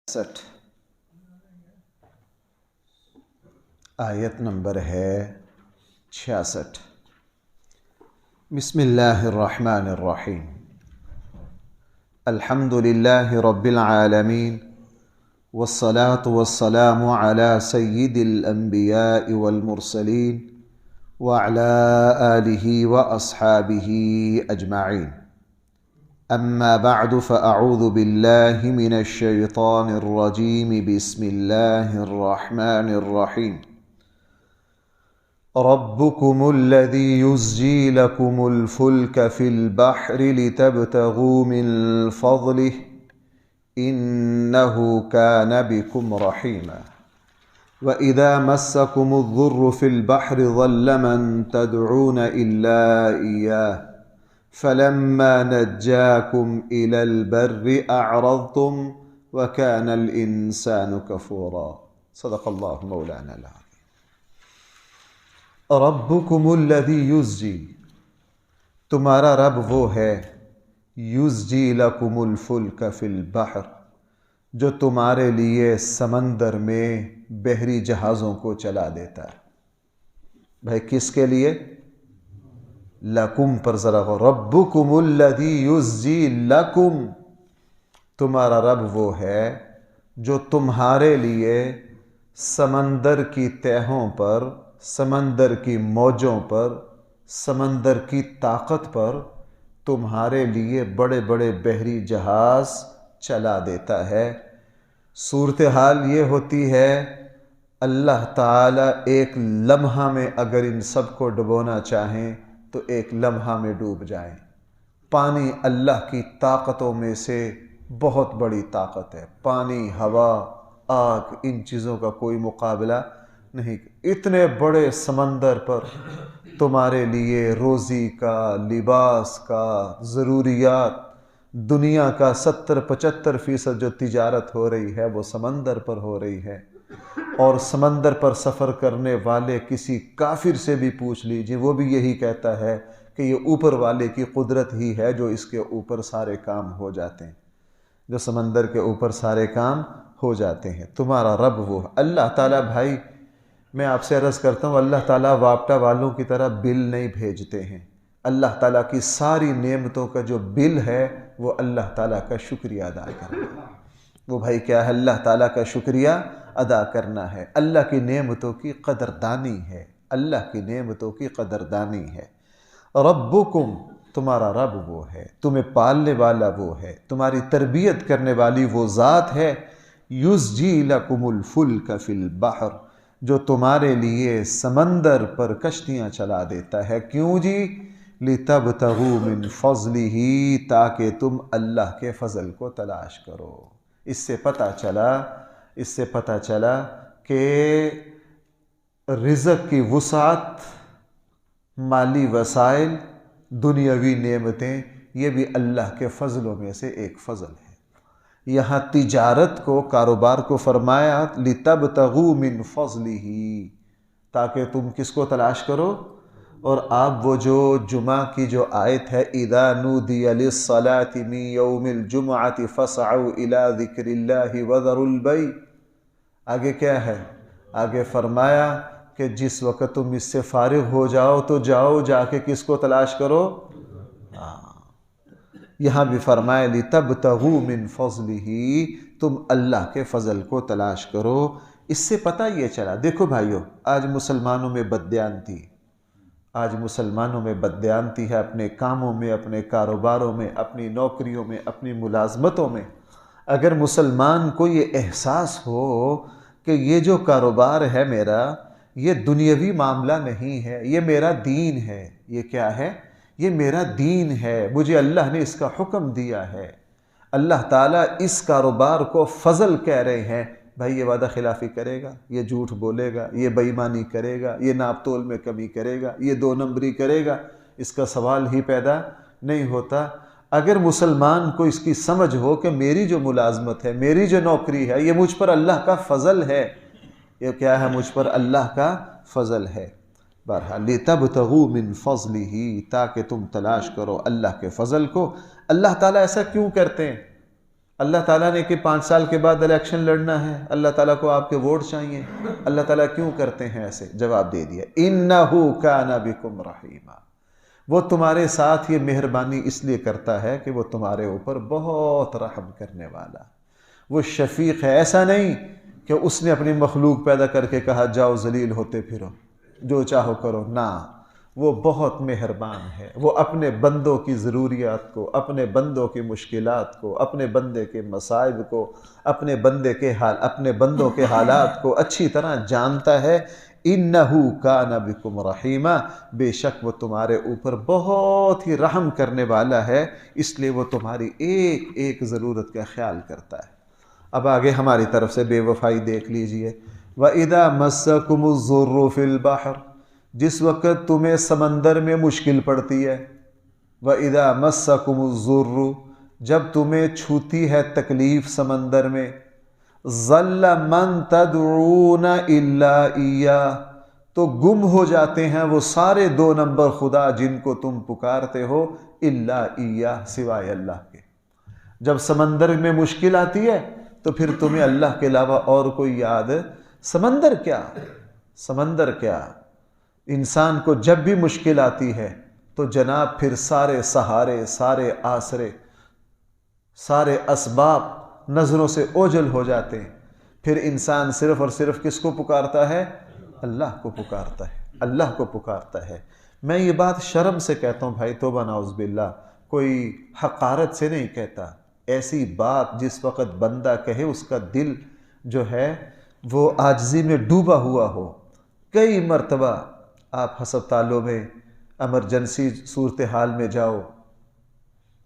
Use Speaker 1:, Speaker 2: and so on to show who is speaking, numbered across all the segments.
Speaker 1: 66 آیت نمبر ہے 66۔ بسم اللہ الرحمن الرحیم۔ الحمد للہ رب العالمین والصلاة والسلام علی سید الانبیاء والمرسلین وعلی آلہ واصحابہ اجمعین۔ اما بعد فاعوذ باللہ من الشیطان الرجیم بسم اللہ الرحمن الرحیم۔ ربکم الذی یزجی لکم الفلک فی البحر لتبتغوا من فضلہ انہ کان بکم رحیما۔ وَإِذَا مَسَّكُمُ الضُّرُّ فِي الْبَحْرِ ضَلَّ مَن تَدْعُونَ إِلَّا إِيَّاهُ فَلَمَّا نَجَّاكُمْ إِلَى الْبَرِّ أَعْرَضْتُمْ وَكَانَ الْإِنسَانُ كَفُورًا۔ صدق اللہ مولانا العظیم۔ ربکم الذی یزجی، تمہارا رب وہ ہے، یزجی لکم الفلک فی البحر، جو تمہارے لیے سمندر میں بحری جہازوں کو چلا دیتا ہے۔ بھائی کس کے لیے؟ لکم پر ذرا غور۔ ربکم الذی یزجی لکم، تمہارا رب وہ ہے جو تمہارے لیے سمندر کی تہوں پر، سمندر کی موجوں پر، سمندر کی طاقت پر تمہارے لیے بڑے بڑے بحری جہاز چلا دیتا ہے۔ صورتحال یہ ہوتی ہے اللہ تعالیٰ ایک لمحہ میں اگر ان سب کو ڈبونا چاہیں تو ایک لمحہ میں ڈوب جائیں۔ پانی اللہ کی طاقتوں میں سے بہت بڑی طاقت ہے۔ پانی، ہوا، آگ، ان چیزوں کا کوئی مقابلہ نہیں۔ اتنے بڑے سمندر پر تمہارے لیے روزی کا، لباس کا، ضروریات، دنیا کا 70-75% جو تجارت ہو رہی ہے وہ سمندر پر ہو رہی ہے۔ اور سمندر پر سفر کرنے والے کسی کافر سے بھی پوچھ لیجئے، وہ بھی یہی کہتا ہے کہ یہ اوپر والے کی قدرت ہی ہے جو اس کے اوپر سارے کام ہو جاتے ہیں، جو سمندر کے اوپر سارے کام ہو جاتے ہیں۔ تمہارا رب وہ اللہ تعالیٰ۔ بھائی میں آپ سے عرض کرتا ہوں، اللہ تعالیٰ واپٹا والوں کی طرح بل نہیں بھیجتے ہیں۔ اللہ تعالیٰ کی ساری نعمتوں کا جو بل ہے وہ اللہ تعالیٰ کا شکریہ ادا کرنا ہے۔ وہ بھائی کیا ہے؟ اللہ تعالیٰ کا شکریہ ادا کرنا ہے، اللہ کی نعمتوں کی قدردانی ہے، اللہ کی نعمتوں کی قدردانی ہے۔ ربکم، تمہارا رب وہ ہے، تمہیں پالنے والا وہ ہے، تمہاری تربیت کرنے والی وہ ذات ہے۔ یزجی لکم الفلک فی البحر، جو تمہارے لیے سمندر پر کشتیاں چلا دیتا ہے۔ کیوں جی؟ لِتَبْتَغُوا مِنْ فَضْلِهِ، تاکہ تم اللہ کے فضل کو تلاش کرو۔ اس سے پتہ چلا کہ رزق کی وسعت، مالی وسائل، دنیاوی نعمتیں، یہ بھی اللہ کے فضلوں میں سے ایک فضل ہے۔ یہاں تجارت کو، کاروبار کو فرمایا لِتَبْتَغُوا مِنْ فَضْلِهِ، تاکہ تم کس کو تلاش کرو؟ اور آپ وہ جو جمعہ کی جو آیت ہے اِذَا نُودِيَ لِلصَّلَاةِ مِنْ يَوْمِ الْجُمْعَةِ فَاسْعَوْا إِلَىٰ ذِكْرِ اللَّهِ وَذَرُوا الْبَيْعَ، آگے کیا ہے؟ آگے فرمایا کہ جس وقت تم اس سے فارغ ہو جاؤ تو جاؤ، جا کے کس کو تلاش کرو؟ یہاں بھی فرمایا لِتَبْتَغُوا مِنْ فَضْلِهِ، تم اللہ کے فضل کو تلاش کرو۔ اس سے پتہ یہ چلا، دیکھو بھائیو، آج مسلمانوں میں بددیانتی، آج مسلمانوں میں بددیانتی ہے، اپنے کاموں میں، اپنے کاروباروں میں، اپنی نوکریوں میں، اپنی ملازمتوں میں۔ اگر مسلمان کو یہ احساس ہو کہ یہ جو کاروبار ہے میرا، یہ دنیاوی معاملہ نہیں ہے، یہ میرا دین ہے۔ یہ کیا ہے؟ یہ میرا دین ہے، مجھے اللہ نے اس کا حکم دیا ہے۔ اللہ تعالیٰ اس کاروبار کو فضل کہہ رہے ہیں۔ بھائی یہ وعدہ خلافی کرے گا، یہ جھوٹ بولے گا، یہ بے ایمانی کرے گا، یہ ناپ تول میں کمی کرے گا، یہ دو نمبری کرے گا، اس کا سوال ہی پیدا نہیں ہوتا۔ اگر مسلمان کو اس کی سمجھ ہو کہ میری جو ملازمت ہے، میری جو نوکری ہے، یہ مجھ پر اللہ کا فضل ہے، یہ کیا ہے؟ مجھ پر اللہ کا فضل ہے۔ بہرحال لِتَبْتَغُوا مِنْ فَضْلِهِ، تاکہ تم تلاش کرو اللہ کے فضل کو۔ اللہ تعالیٰ ایسا کیوں کرتے ہیں؟ اللہ تعالیٰ نے کہ 5 سال کے بعد الیکشن لڑنا ہے، اللہ تعالیٰ کو آپ کے ووٹ چاہیے، اللہ تعالیٰ کیوں کرتے ہیں ایسے؟ جواب دے دیا، اِنَّهُ كَانَ بِكُمْ رَحِيمًا، وہ تمہارے ساتھ یہ مہربانی اس لیے کرتا ہے کہ وہ تمہارے اوپر بہت رحم کرنے والا، وہ شفیق ہے۔ ایسا نہیں کہ اس نے اپنی مخلوق پیدا کر کے کہا جاؤ ذلیل ہوتے پھرو، جو چاہو کرو، نہ، وہ بہت مہربان ہے، وہ اپنے بندوں کی ضروریات کو، اپنے بندوں کی مشکلات کو، اپنے بندے کے مصائب کو، اپنے بندوں کے حالات کو اچھی طرح جانتا ہے۔ اِنَّهُ كَانَ بِكُمْ رَحِيمًا، بے شک وہ تمہارے اوپر بہت ہی رحم کرنے والا ہے، اس لیے وہ تمہاری ایک ایک ضرورت کا خیال کرتا ہے۔ اب آگے ہماری طرف سے بے وفائی دیکھ لیجئے، وَإِذَا مَسَّكُمُ الضُّرُّ فِي الْبَحْرِ، جس وقت تمہیں سمندر میں مشکل پڑتی ہے، وَإِذَا مَسَّكُمُ الضُّرُّ، جب تمہیں چھوتی ہے تکلیف سمندر میں، ظَلَّ مَن تَدْعُونَ إِلَّا إِيَّاهُ، تو گم ہو جاتے ہیں وہ سارے 2 نمبر خدا جن کو تم پکارتے ہو، إِلَّا إِيَّاهُ، سوائے اللہ کے۔ جب سمندر میں مشکل آتی ہے تو پھر تمہیں اللہ کے علاوہ اور کوئی یاد؟ سمندر کیا؟ انسان کو جب بھی مشکل آتی ہے تو جناب پھر سارے سہارے، سارے آسرے، سارے اسباب نظروں سے اوجھل ہو جاتے ہیں۔ پھر انسان صرف اور صرف کس کو پکارتا ہے؟ اللہ کو پکارتا ہے۔ میں یہ بات شرم سے کہتا ہوں بھائی، توبہ نعوذ باللہ، کوئی حقارت سے نہیں کہتا، ایسی بات جس وقت بندہ کہے اس کا دل جو ہے وہ عاجزی میں ڈوبا ہوا ہو۔ کئی مرتبہ آپ ہسپتالوں میں ایمرجنسی صورتحال میں جاؤ،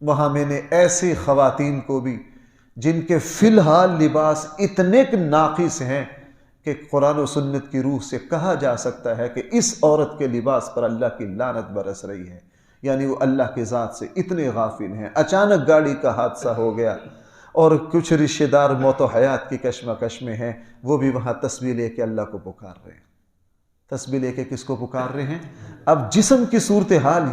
Speaker 1: وہاں میں نے ایسی خواتین کو بھی جن کے فی الحال لباس اتنے ناقص ہیں کہ قرآن و سنت کی روح سے کہا جا سکتا ہے کہ اس عورت کے لباس پر اللہ کی لعنت برس رہی ہے، یعنی وہ اللہ کے ذات سے اتنے غافل ہیں۔ اچانک گاڑی کا حادثہ ہو گیا اور کچھ رشتہ دار موت و حیات کی کشمکش میں ہیں، وہ بھی وہاں تسبیح لے کے اللہ کو پکار رہے ہیں۔ تسبیح لے کے کس کو پکار رہے ہیں؟ اب جسم کی صورتحال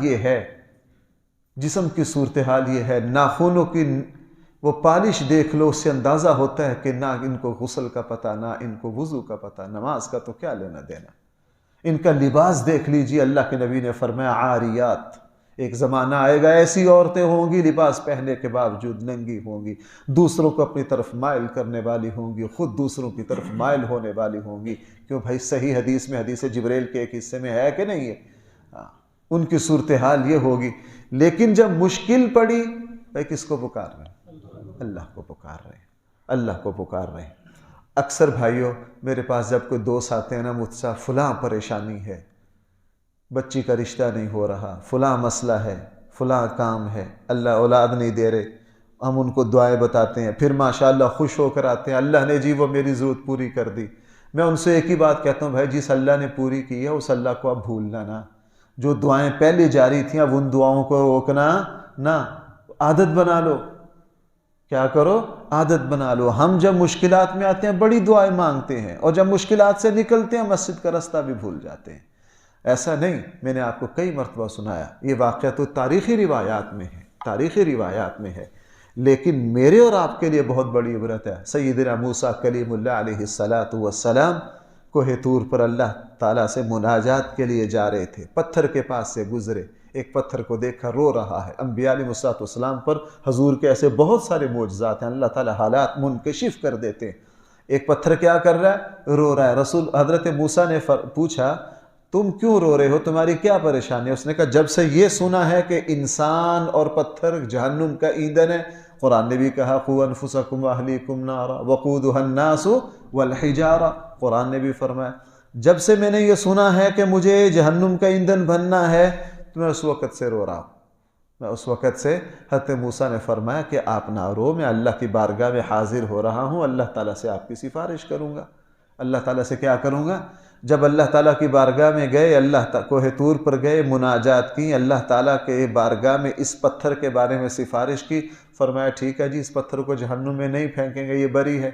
Speaker 1: یہ ہے، ناخنوں کی وہ پالش دیکھ لو، اس سے اندازہ ہوتا ہے کہ نہ ان کو غسل کا پتہ، نہ ان کو وضو کا پتہ، نماز کا تو کیا لینا دینا۔ ان کا لباس دیکھ لیجئے، اللہ کے نبی نے فرمایا عاریات، ایک زمانہ آئے گا ایسی عورتیں ہوں گی لباس پہننے کے باوجود ننگی ہوں گی، دوسروں کو اپنی طرف مائل کرنے والی ہوں گی، خود دوسروں کی طرف مائل ہونے والی ہوں گی۔ کیوں بھائی؟ صحیح حدیث میں، حدیث جبریل کے ایک حصے میں ہے کہ نہیں ہے؟ ان کی صورتحال یہ ہوگی۔ لیکن جب مشکل پڑی، بھائی کس کو پکار رہے ہیں؟ اللہ کو پکار رہے ہیں۔ اکثر بھائیوں میرے پاس جب کوئی دوست آتے ہیں نا، مجھ سے فلاں پریشانی ہے، بچی کا رشتہ نہیں ہو رہا، فلاں مسئلہ ہے، فلاں کام ہے، اللہ اولاد نہیں دے رہے، ہم ان کو دعائیں بتاتے ہیں، پھر ماشاءاللہ خوش ہو کر آتے ہیں، اللہ نے جی وہ میری ضرورت پوری کر دی۔ میں ان سے ایک ہی بات کہتا ہوں، بھائی جس اللہ نے پوری کی ہے اس اللہ کو اب بھولنا نہ، جو دعائیں پہلے جاری تھیں اب ان دعاؤں کو روکنا نہ، عادت بنا لو۔ کیا کرو؟ عادت بنا لو۔ ہم جب مشکلات میں آتے ہیں بڑی دعائیں مانگتے ہیں، اور جب مشکلات سے نکلتے ہیں مسجد کا رستہ بھی بھول جاتے ہیں۔ ایسا نہیں، میں نے آپ کو کئی مرتبہ سنایا، یہ واقعہ تو تاریخی روایات میں ہے، لیکن میرے اور آپ کے لیے بہت بڑی عبرت ہے۔ سیدنا موسیٰ کلیم اللہ علیہ السلام کوہ طور پر اللہ تعالیٰ سے مناجات کے لیے جا رہے تھے، پتھر کے پاس سے گزرے، ایک پتھر کو دیکھا رو رہا ہے۔ انبیاء علیہ السلام پر حضور کے ایسے بہت سارے معجزات ہیں، اللہ تعالیٰ حالات منکشف کر دیتے ہیں۔ ایک پتھر کیا کر رہا ہے؟ رو رہا ہے۔ حضرت موسیٰ نے پوچھا تم کیوں رو رہے ہو، تمہاری کیا پریشانی ہے؟ اس نے کہا جب سے یہ سنا ہے کہ انسان اور پتھر جہنم کا ایندھن ہے، قرآن نے بھی کہا قوا انفسکم واہلیکم نارا وقودھا الناس والحجارہ، قرآن نے بھی فرمایا جب سے میں نے یہ سنا ہے کہ مجھے جہنم کا ایندھن بننا ہے تو میں اس وقت سے رو رہا ہوں۔ حضرت موسیٰ نے فرمایا کہ آپ نہ رو، میں اللہ کی بارگاہ میں حاضر ہو رہا ہوں، اللہ تعالیٰ سے آپ کی سفارش کروں گا۔ اللہ تعالیٰ سے کیا کروں گا؟ جب اللہ تعالیٰ کی بارگاہ میں گئے، کوہ طور پر گئے، مناجات کی، اللہ تعالیٰ کے بارگاہ میں اس پتھر کے بارے میں سفارش کی، فرمایا ٹھیک ہے جی، اس پتھر کو جہنم میں نہیں پھینکیں گے، یہ بری ہے۔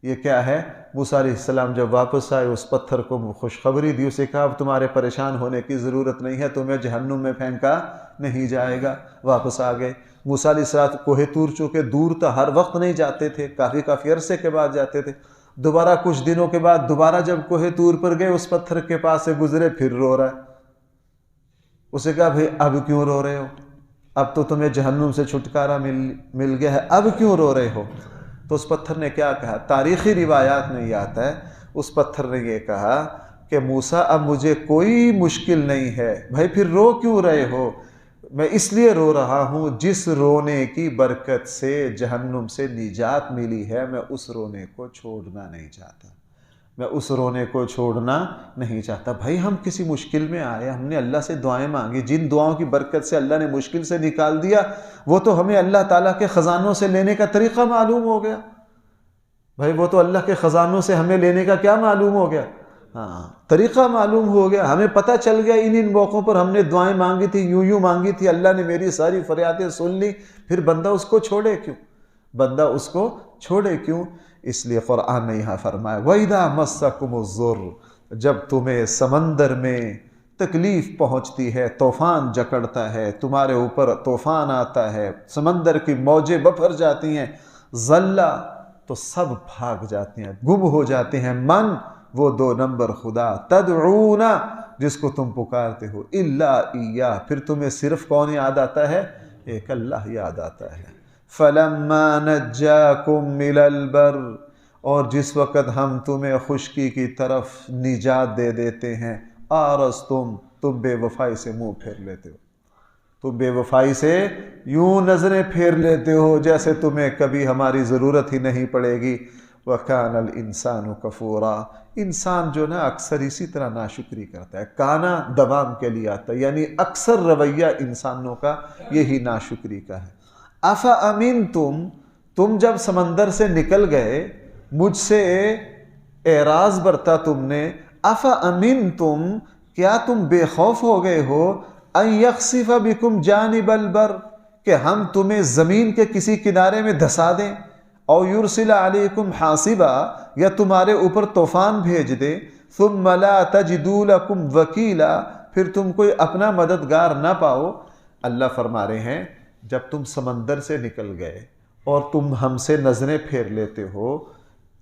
Speaker 1: یہ کیا ہے؟ موسیٰ علیہ السلام جب واپس آئے اس پتھر کو خوشخبری دی، اسے کہا اب تمہارے پریشان ہونے کی ضرورت نہیں ہے، تمہیں جہنم میں پھینکا نہیں جائے گا۔ واپس آ گئے، موسیٰ علیہ السلام کوہ طور چونکہ دور تھا، ہر وقت نہیں جاتے تھے، کافی عرصے کے بعد جاتے تھے، دوبارہ کچھ دنوں کے بعد دوبارہ جب کوہ طور پر گئے اس پتھر کے پاس سے گزرے، پھر رو رہا ہے۔ اسے کہا بھئی اب کیوں رو رہے ہو؟ اب تو تمہیں جہنم سے چھٹکارا مل گیا ہے، اب کیوں رو رہے ہو؟ تو اس پتھر نے کیا کہا؟ تاریخی روایات میں یہ آتا ہے، اس پتھر نے یہ کہا کہ موسیٰ اب مجھے کوئی مشکل نہیں ہے، بھائی پھر رو کیوں رہے ہو؟ میں اس لیے رو رہا ہوں جس رونے کی برکت سے جہنم سے نجات ملی ہے، میں اس رونے کو چھوڑنا نہیں چاہتا، میں اس رونے کو چھوڑنا نہیں چاہتا۔ بھائی ہم کسی مشکل میں آئے، ہم نے اللہ سے دعائیں مانگی، جن دعاؤں کی برکت سے اللہ نے مشکل سے نکال دیا، وہ تو ہمیں اللہ تعالیٰ کے خزانوں سے لینے کا طریقہ معلوم ہو گیا۔ بھائی وہ تو اللہ کے خزانوں سے ہمیں لینے کا کیا معلوم ہو گیا؟ ہاں، طریقہ معلوم ہو گیا، ہمیں پتہ چل گیا ان موقعوں پر ہم نے دعائیں مانگی تھی، یوں مانگی تھی، اللہ نے میری ساری فریادیں سن لی، پھر بندہ اس کو چھوڑے کیوں؟ بندہ اس کو چھوڑے کیوں؟ اس لیے قرآن نے یہاں فرمایا وَإِذَا مَسَّكُمُ الضُّرُّ، جب تمہیں سمندر میں تکلیف پہنچتی ہے، طوفان جکڑتا ہے، تمہارے اوپر طوفان آتا ہے، سمندر کی موجیں بپھر جاتی ہیں، ظلّا، تو سب بھاگ جاتے ہیں، گم ہو جاتے ہیں، من، وہ 2 نمبر خدا، تدعون، جس کو تم پکارتے ہو، الا ایاہ، پھر تمہیں صرف کون یاد آتا ہے؟ ایک اللہ یاد آتا ہے۔ فلما نجاکم من البر، اور جس وقت ہم تمہیں خشکی کی طرف نجات دے دیتے ہیں، تم بے وفائی سے منہ پھیر لیتے ہو، تم بے وفائی سے یوں نظریں پھیر لیتے ہو جیسے تمہیں کبھی ہماری ضرورت ہی نہیں پڑے گی۔ وَكَانَ الْإِنسَانُ كَفُورًا، انسان جو نا اکثر اسی طرح ناشکری کرتا ہے، کانا دوام کے لیے آتا ہے، یعنی اکثر رویہ انسانوں کا یہی ناشکری کا ہے۔ أَفَأَمِنْتُمْ، تم جب سمندر سے نکل گئے، مجھ سے اعراض برتا تم نے، أَفَأَمِنْتُمْ، کیا تم بے خوف ہو گئے ہو، أَن يَخْسِفَ بِكُمْ جَانِبَ الْبَرِّ، کہ ہم تمہیں زمین کے کسی کنارے میں دھسا دیں، او یرسل علیکم حاصبا، یا تمہارے اوپر طوفان بھیج دے، ثم لا تجدوا لکم وکیلا، پھر تم کوئی اپنا مددگار نہ پاؤ۔ اللہ فرما رہے ہیں جب تم سمندر سے نکل گئے اور تم ہم سے نظریں پھیر لیتے ہو،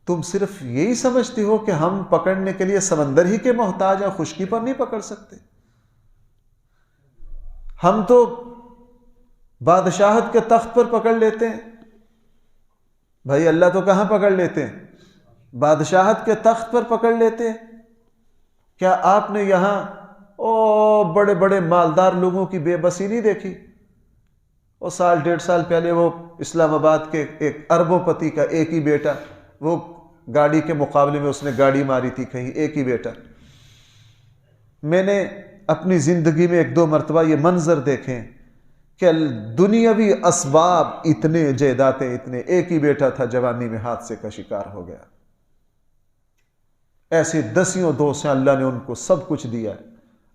Speaker 1: تم صرف یہی سمجھتے ہو کہ ہم پکڑنے کے لیے سمندر ہی کے محتاج ہیں، خشکی پر نہیں پکڑ سکتے؟ ہم تو بادشاہت کے تخت پر پکڑ لیتے ہیں، بھائی اللہ تو کہاں پکڑ لیتے ہیں؟ بادشاہت کے تخت پر پکڑ لیتے ہیں۔ کیا آپ نے یہاں بڑے بڑے مالدار لوگوں کی بے بسی نہیں دیکھی؟ اور 1.5 سال پہلے وہ اسلام آباد کے ایک اربوں پتی کا ایک ہی بیٹا، وہ گاڑی کے مقابلے میں اس نے گاڑی ماری تھی کہیں، ایک ہی بیٹا۔ میں نے اپنی زندگی میں 1-2 مرتبہ یہ منظر دیکھیں کہ دنیاوی اسباب اتنے، جائیدادیں اتنے، ایک ہی بیٹا تھا، جوانی میں حادثے کا شکار ہو گیا۔ ایسے دسیوں دوست ہیں، اللہ نے ان کو سب کچھ دیا ہے،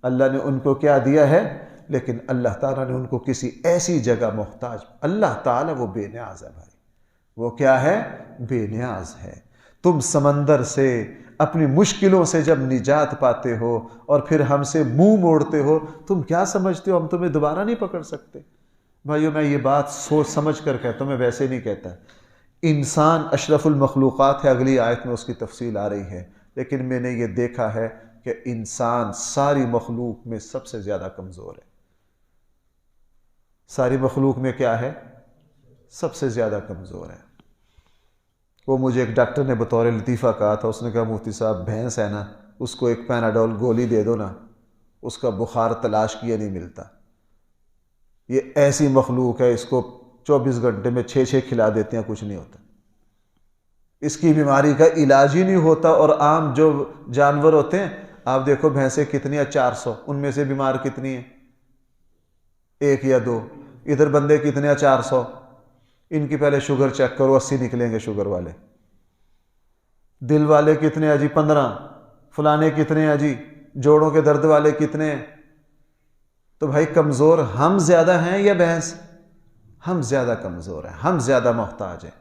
Speaker 1: اللہ نے ان کو کیا دیا ہے، لیکن اللہ تعالیٰ نے ان کو کسی ایسی جگہ محتاج، اللہ تعالیٰ وہ بے نیاز ہے بھائی، وہ کیا ہے؟ بے نیاز ہے۔ تم سمندر سے اپنی مشکلوں سے جب نجات پاتے ہو اور پھر ہم سے منہ موڑتے ہو، تم کیا سمجھتے ہو ہم تمہیں دوبارہ نہیں پکڑ سکتے؟ بھائیو میں یہ بات سوچ سمجھ کر کہتا ہوں، میں ویسے نہیں کہتا۔ انسان اشرف المخلوقات ہے، اگلی آیت میں اس کی تفصیل آ رہی ہے، لیکن میں نے یہ دیکھا ہے کہ انسان ساری مخلوق میں سب سے زیادہ کمزور ہے۔ ساری مخلوق میں کیا ہے؟ سب سے زیادہ کمزور ہے۔ وہ مجھے ایک ڈاکٹر نے بطور لطیفہ کہا تھا، اس نے کہا مفتی صاحب بھینس ہے نا، اس کو ایک پیناڈول گولی دے دو نا، اس کا بخار تلاش کیے نہیں ملتا۔ یہ ایسی مخلوق ہے، اس کو 24 گھنٹے میں 6 کھلا دیتے ہیں، کچھ نہیں ہوتا، اس کی بیماری کا علاج ہی نہیں ہوتا۔ اور عام جو جانور ہوتے ہیں، آپ دیکھو بھینسیں کتنی ہیں، 400، ان میں سے بیمار کتنی ہیں؟ 1 یا 2۔ ادھر بندے کتنے ہیں؟ 400۔ ان کی پہلے شوگر چیک کرو، 80 نکلیں گے شوگر والے۔ دل والے کتنے ہیں جی؟ 15۔ فلانے کتنے ہیں جی؟ جوڑوں کے درد والے کتنے ہیں؟ تو بھائی کمزور ہم زیادہ ہیں یا بھینس؟ ہم زیادہ کمزور ہیں، ہم زیادہ محتاج ہیں۔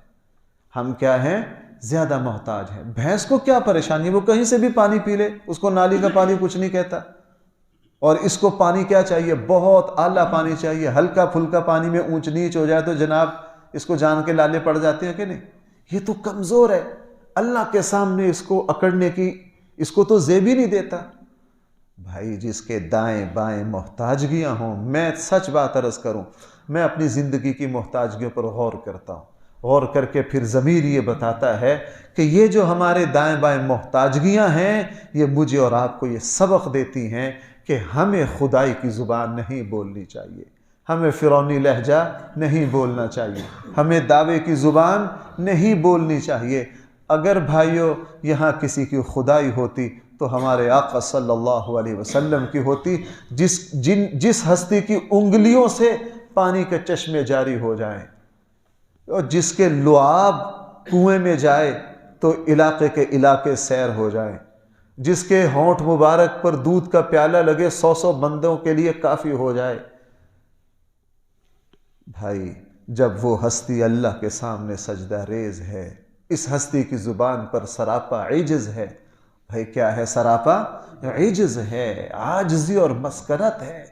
Speaker 1: ہم کیا ہیں؟ زیادہ محتاج ہیں۔ بھینس کو کیا پریشانی؟ وہ کہیں سے بھی پانی پی لے، اس کو نالی کا پانی کچھ نہیں کہتا۔ اور اس کو پانی کیا چاہیے؟ بہت اعلیٰ پانی چاہیے. ہلکا پھلکا پانی میں اونچ نیچ ہو جائے تو جناب اس کو جان کے لالے پڑ جاتے ہیں کہ نہیں؟ یہ تو کمزور ہے، اللہ کے سامنے اس کو اکڑنے کی اس کو تو زیب ہی نہیں دیتا. بھائی جس کے دائیں بائیں محتاجگیاں ہوں، میں سچ بات عرض کروں، میں اپنی زندگی کی محتاجگیوں پر غور کرتا ہوں. غور کر کے پھر ضمیر یہ بتاتا ہے کہ یہ جو ہمارے دائیں بائیں محتاجگیاں ہیں، یہ مجھے اور آپ کو یہ سبق دیتی ہیں کہ ہمیں خدائی کی زبان نہیں بولنی چاہیے، ہمیں فرعونی لہجہ نہیں بولنا چاہیے، ہمیں دعوے کی زبان نہیں بولنی چاہیے. اگر بھائیو یہاں کسی کی خدائی ہوتی تو ہمارے آقا صلی اللہ علیہ وسلم کی ہوتی، جس ہستی کی انگلیوں سے پانی کے چشمے جاری ہو جائیں، اور جس کے لعاب کنویں میں جائے تو علاقے کے علاقے سیر ہو جائیں، جس کے ہونٹ مبارک پر دودھ کا پیالہ لگے 100 بندوں کے لیے کافی ہو جائے. بھائی جب وہ ہستی اللہ کے سامنے سجدہ ریز ہے، اس ہستی کی زبان پر سراپا عجز ہے. بھائی کیا ہے؟ سراپا عجز ہے، عاجزی اور مسکنت ہے.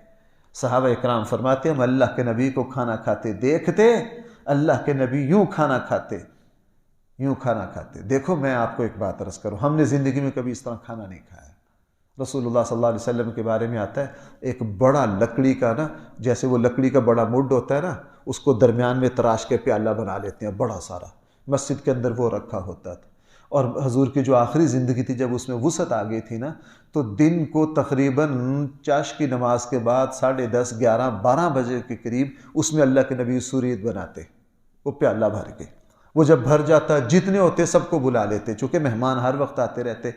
Speaker 1: صحابہ اکرام فرماتے ہیں ہم اللہ کے نبی کو کھانا کھاتے دیکھتے، اللہ کے نبی یوں کھانا کھاتے، یوں کھانا کھاتے. دیکھو میں آپ کو ایک بات عرض کروں، ہم نے زندگی میں کبھی اس طرح کھانا نہیں کھایا. رسول اللہ صلی اللہ علیہ وسلم کے بارے میں آتا ہے ایک بڑا لکڑی کا نا، جیسے وہ لکڑی کا بڑا مڈ ہوتا ہے نا، اس کو درمیان میں تراش کے پیالہ بنا لیتے ہیں بڑا سارا، مسجد کے اندر وہ رکھا ہوتا تھا. اور حضور کی جو آخری زندگی تھی جب اس میں وسعت آ گئی تھی نا، تو دن کو تقریباً چاش کی نماز کے بعد 10:30 11 12 بجے کے قریب اس میں اللہ کے نبی سورید بناتے، وہ پیالہ بھر کے. وہ جب بھر جاتا جتنے ہوتے سب کو بلا لیتے، چونکہ مہمان ہر وقت آتے رہتے.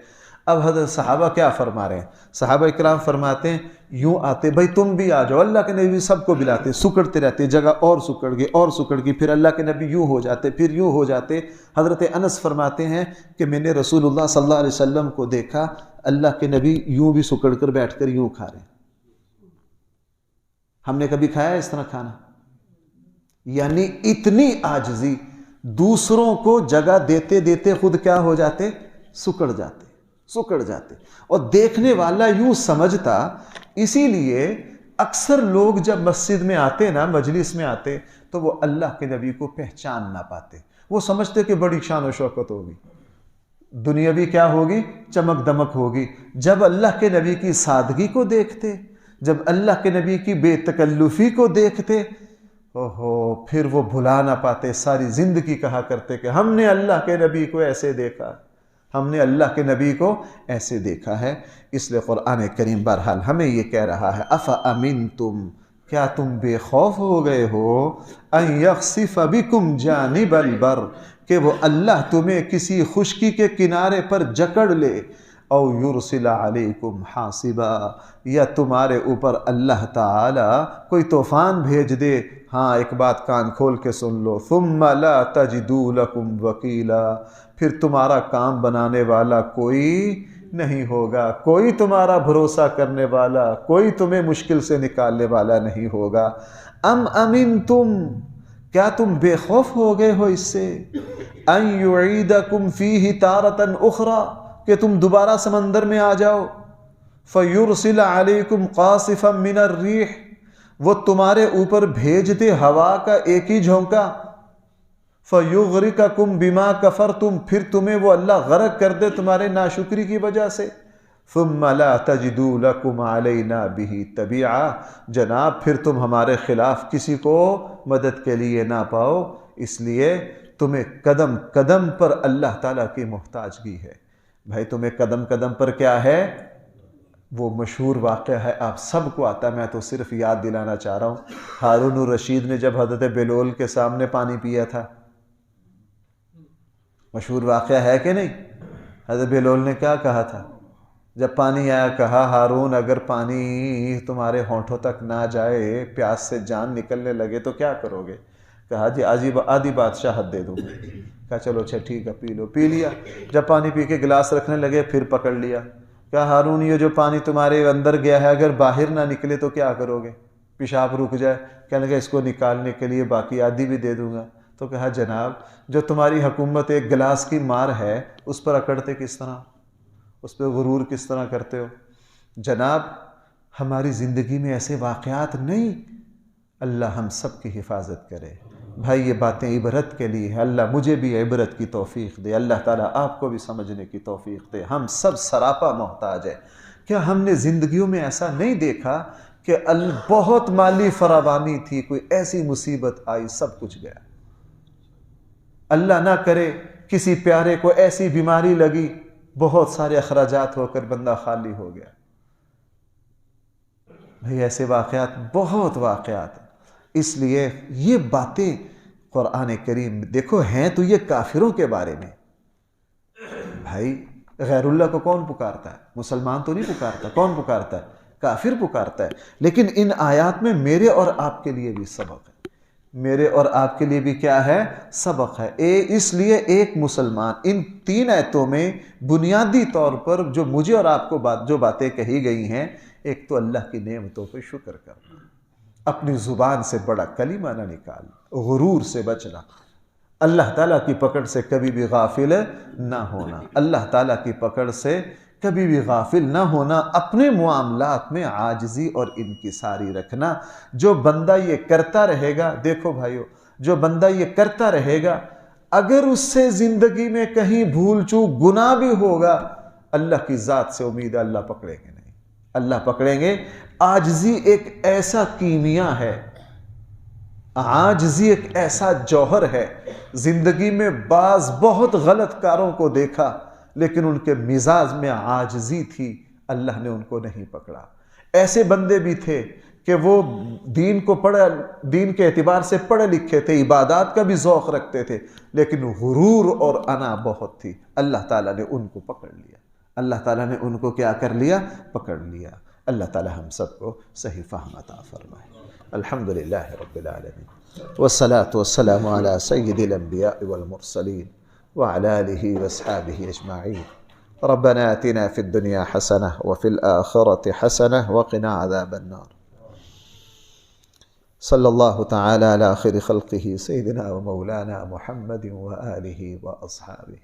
Speaker 1: اب حضرت صحابہ کیا فرما رہے ہیں؟ صحابہ اکرام فرماتے ہیں یوں آتے، بھائی تم بھی آ جاؤ، اللہ کے نبی سب کو بلاتے، سکڑتے رہتے، جگہ اور سکڑ گئی اور سکڑ گئی، پھر اللہ کے نبی یوں ہو جاتے، پھر یوں ہو جاتے. حضرت انس فرماتے ہیں کہ میں نے رسول اللہ صلی اللہ علیہ وسلم کو دیکھا، اللہ کے نبی یوں بھی سکڑ کر بیٹھ کر یوں کھا رہے ہیں. ہم نے کبھی کھایا اس طرح کھانا؟ یعنی اتنی عاجزی، دوسروں کو جگہ دیتے دیتے خود کیا ہو جاتے؟ سکڑ جاتے، سکڑ جاتے. اور دیکھنے والا یوں سمجھتا. اسی لیے اکثر لوگ جب مسجد میں آتے نا، مجلس میں آتے، تو وہ اللہ کے نبی کو پہچان نہ پاتے. وہ سمجھتے کہ بڑی شان و شوکت ہوگی، دنیاوی کیا ہوگی؟ چمک دمک ہوگی. جب اللہ کے نبی کی سادگی کو دیکھتے، جب اللہ کے نبی کی بے تکلفی کو دیکھتے، پھر وہ بھلا نہ پاتے، ساری زندگی کہا کرتے کہ ہم نے اللہ کے نبی کو ایسے دیکھا، ہم نے اللہ کے نبی کو ایسے دیکھا ہے. اس لیے قرآن کریم بہرحال ہمیں یہ کہہ رہا ہے افامنتم، کیا تم بے خوف ہو گئے ہو، ان یخسف بکم جانب البر، کہ وہ اللہ تمہیں کسی خشکی کے کنارے پر جکڑ لے، او یرسل علیکم حاصبا، یا تمہارے اوپر اللہ تعالی کوئی طوفان بھیج دے. ہاں ایک بات کان کھول کے سن لو، ثم لا تجدوا لکم وکیلا، پھر تمہارا کام بنانے والا کوئی نہیں ہوگا، کوئی تمہارا بھروسہ کرنے والا، کوئی تمہیں مشکل سے نکالنے والا نہیں ہوگا. ام امنتم، کیا تم بے خوف ہو گئے ہو اس سے، ان یعیدکم فیہ تارۃ اخری، کہ تم دوبارہ سمندر میں آ جاؤ، فیرسل علیکم قاصفا من الریح، وہ تمہارے اوپر بھیج دے ہوا کا ایک ہی جھونکا، فیغرقکم بما کفرتم، پھر تمہیں وہ اللہ غرق کر دے تمہارے ناشکری کی وجہ سے. ثم لا تجدوا لکم علینا بہ تبیعا، جناب پھر تم ہمارے خلاف کسی کو مدد کے لیے نہ پاؤ. اس لیے تمہیں قدم قدم پر اللہ تعالیٰ کی محتاجگی ہے. بھائی تمہیں قدم قدم پر کیا ہے؟ وہ مشہور واقعہ ہے، آپ سب کو آتا ہے، میں تو صرف یاد دلانا چاہ رہا ہوں. ہارون الرشید نے جب حضرت بلول کے سامنے پانی پیا تھا، مشہور واقعہ ہے کہ نہیں؟ حضرت بلول نے کیا کہا تھا جب پانی آیا؟ کہا ہارون اگر پانی تمہارے ہونٹوں تک نہ جائے، پیاس سے جان نکلنے لگے تو کیا کرو گے؟ کہا جی آدھی بادشاہت دے دوں گا. کہا چلو اچھا ٹھیک ہے پی لو. پی لیا. جب پانی پی کے گلاس رکھنے لگے پھر پکڑ لیا. کہا ہارون یہ جو پانی تمہارے اندر گیا ہے اگر باہر نہ نکلے تو کیا کرو گے؟ پیشاب رک جائے. کہنے لگا اس کو نکالنے کے لیے باقی آدھی بھی دے دوں گا. تو کہا جناب جو تمہاری حکومت ایک گلاس کی مار ہے اس پر اکڑتے کس طرح، اس پہ غرور کس طرح کرتے ہو؟ جناب ہماری زندگی میں ایسے واقعات نہیں. اللہ ہم سب کی حفاظت کرے. بھائی یہ باتیں عبرت کے لیے ہیں. اللہ مجھے بھی عبرت کی توفیق دے. اللہ تعالیٰ آپ کو بھی سمجھنے کی توفیق دے. ہم سب سراپا محتاج ہیں. کیا ہم نے زندگیوں میں ایسا نہیں دیکھا کہ بہت مالی فراوانی تھی، کوئی ایسی مصیبت آئی، سب کچھ گیا. اللہ نہ کرے کسی پیارے کو ایسی بیماری لگی، بہت سارے اخراجات ہو کر بندہ خالی ہو گیا. بھئی ایسے واقعات، بہت واقعات. اس لیے یہ باتیں قرآن کریم دیکھو ہیں تو یہ کافروں کے بارے میں. بھائی غیر اللہ کو کون پکارتا ہے؟ مسلمان تو نہیں پکارتا. کون پکارتا ہے؟ کافر پکارتا ہے. لیکن ان آیات میں میرے اور آپ کے لیے بھی سبق ہے. میرے اور آپ کے لیے بھی کیا ہے؟ سبق ہے. اس لیے ایک مسلمان ان 3 آیتوں میں بنیادی طور پر جو مجھے اور آپ کو جو باتیں کہی گئی ہیں، ایک تو اللہ کی نعمتوں پہ شکر کرنا، اپنی زبان سے بڑا کلمہ نہ نکال، غرور سے بچنا، اللہ تعالیٰ کی پکڑ سے کبھی بھی غافل نہ ہونا، اللہ تعالیٰ کی پکڑ سے کبھی بھی غافل نہ ہونا، اپنے معاملات میں عاجزی اور انکساری رکھنا. جو بندہ یہ کرتا رہے گا، دیکھو بھائیو، جو بندہ یہ کرتا رہے گا، اگر اس سے زندگی میں کہیں بھول چوک گناہ بھی ہوگا، اللہ کی ذات سے امید ہے اللہ پکڑیں گے نہیں. اللہ پکڑیں گے. عاجزی ایک ایسا کیمیا ہے، عاجزی ایک ایسا جوہر ہے. زندگی میں بعض بہت غلط کاروں کو دیکھا، لیکن ان کے مزاج میں عاجزی تھی، اللہ نے ان کو نہیں پکڑا. ایسے بندے بھی تھے کہ وہ دین کے اعتبار سے پڑھے لکھے تھے، عبادات کا بھی ذوق رکھتے تھے، لیکن غرور اور انا بہت تھی. اللہ تعالیٰ نے ان کو پکڑ لیا. اللہ تعالیٰ نے ان کو کیا کر لیا؟ پکڑ لیا. اللہ تعالیٰ ہم سب کو صحیح فہم عطا فرمائے. الحمدللہ رب العالمین، والصلاة والسلام على سید الانبیاء والمرسلین وعلى آلہ واصحابہ اجمعین. ربنا آتنا في الدنيا حسنة وفي الآخرة حسنة وقنا عذاب النار. صلی اللہ تعالی علی خیر خلقہ سیدنا و مولانا محمد و آلہ و اصحابہ.